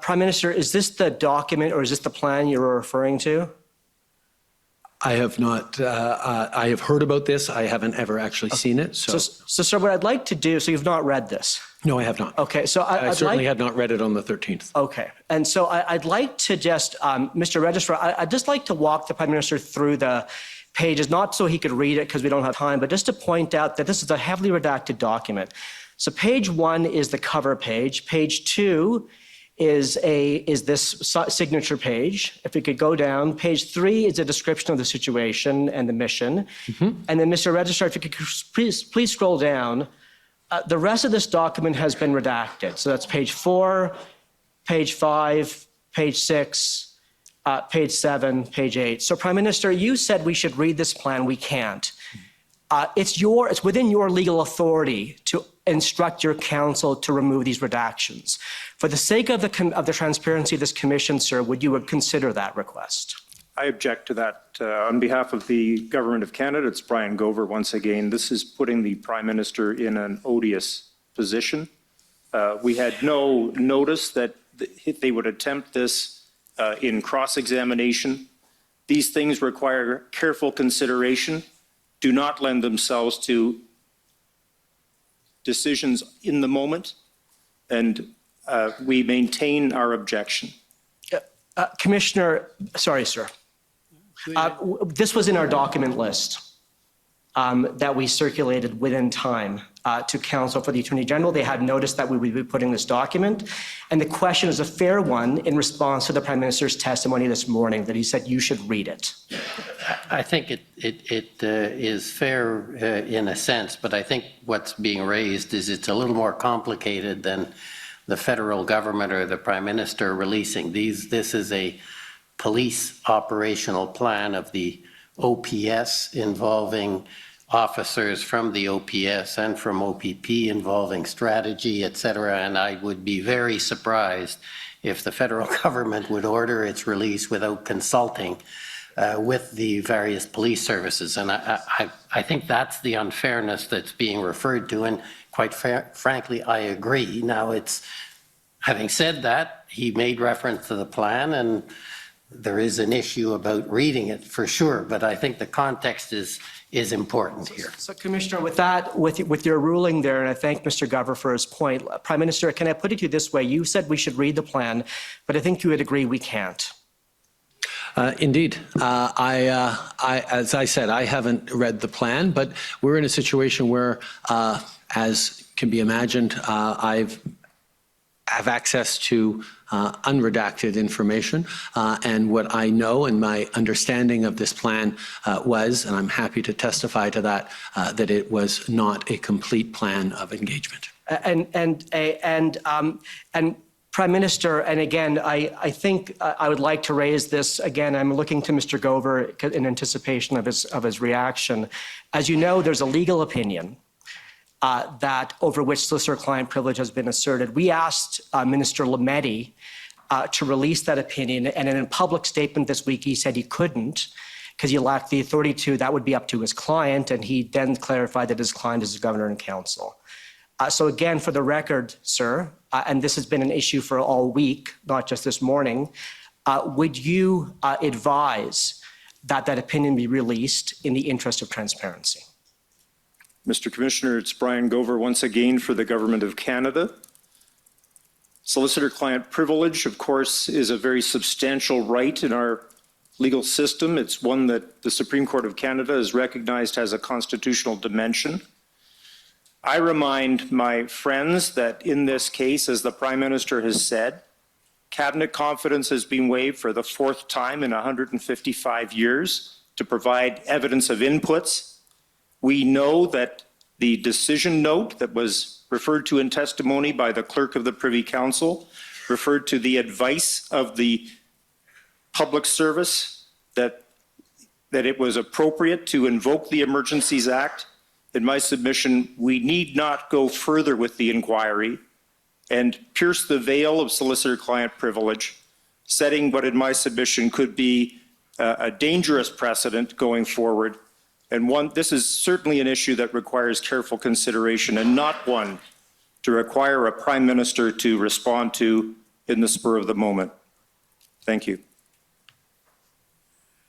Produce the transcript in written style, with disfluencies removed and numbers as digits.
Prime Minister, is this the document or is this the plan you were referring to? I have not, I have heard about this. I haven't ever actually seen it. So, sir, what I'd like to do, so you've not read this? No, I have not. Okay, so I certainly had not read it on the 13th. Okay, and so I'd like to just, Mr. Registrar, I'd just like to walk the Prime Minister through the pages, not so he could read it because we don't have time, but just to point out that this is a heavily redacted document. So page 1 is the cover page. Page 2 is this signature page. If we could go down, page 3 is a description of the situation and the mission. And then, Mr. Registrar, if you could please scroll down. The rest of this document has been redacted. So that's page 4, page 5, page 6, page 7, page 8. So, Prime Minister, you said we should read this plan. We can't. It's within your legal authority to instruct your counsel to remove these redactions. For the sake of the transparency of this commission, sir, would you consider that request? I object to that. On behalf of the Government of Canada, it's Brian Gov't once again. This is putting the Prime Minister in an odious position. We had no notice that they would attempt this in cross-examination. These things require careful consideration, do not lend themselves to decisions in the moment, and we maintain our objection. Commissioner, sorry, sir. This was in our document list that we circulated within time to counsel for the Attorney General. They had noticed that we would be putting this document. And the question is a fair one in response to the Prime Minister's testimony this morning that he said you should read it. I think it is fair in a sense, but I think what's being raised is it's a little more complicated than the federal government or the Prime Minister releasing these. This is a police operational plan of the OPS involving officers from the OPS and from OPP involving strategy, et cetera, and I would be very surprised if the federal government would order its release without consulting with the various police services. And I think that's the unfairness that's being referred to, and quite frankly, I agree. Now, having said that, he made reference to the plan, and there is an issue about reading it for sure, but I think the context is important here. So, Commissioner, with that, with your ruling there, and I thank Mr. Gov't for his point, Prime Minister, can I put it to you this way? You said we should read the plan, but I think you would agree we can't. Indeed. As I said, I haven't read the plan, but we're in a situation where, as can be imagined, I have access to unredacted information, and what I know and my understanding of this plan was, and I'm happy to testify to that, that it was not a complete plan of engagement. And Prime Minister, and again, I think I would like to raise this again. I'm looking to Mr. Gov't in anticipation of his reaction. As you know, there's a legal opinion that over which solicitor-client privilege has been asserted. We asked Minister Lametti to release that opinion, and in a public statement this week, he said he couldn't because he lacked the authority to. That would be up to his client, and he then clarified that his client is the Governor and Council. So again, for the record, sir, and this has been an issue for all week, not just this morning, would you advise that that opinion be released in the interest of transparency? Mr. Commissioner, it's Brian Gov't once again for the Government of Canada. Solicitor-client privilege, of course, is a very substantial right in our legal system. It's one that the Supreme Court of Canada has recognized has a constitutional dimension. I remind my friends that in this case, as the Prime Minister has said, Cabinet confidence has been waived for the 4th time in 155 years to provide evidence of inputs. We know that the decision note that was referred to in testimony by the Clerk of the Privy Council referred to the advice of the public service that it was appropriate to invoke the Emergencies Act. In my submission, we need not go further with the inquiry and pierce the veil of solicitor-client privilege, setting what in my submission could be a dangerous precedent going forward. And this is certainly an issue that requires careful consideration and not one to require a Prime Minister to respond to in the spur of the moment. Thank you.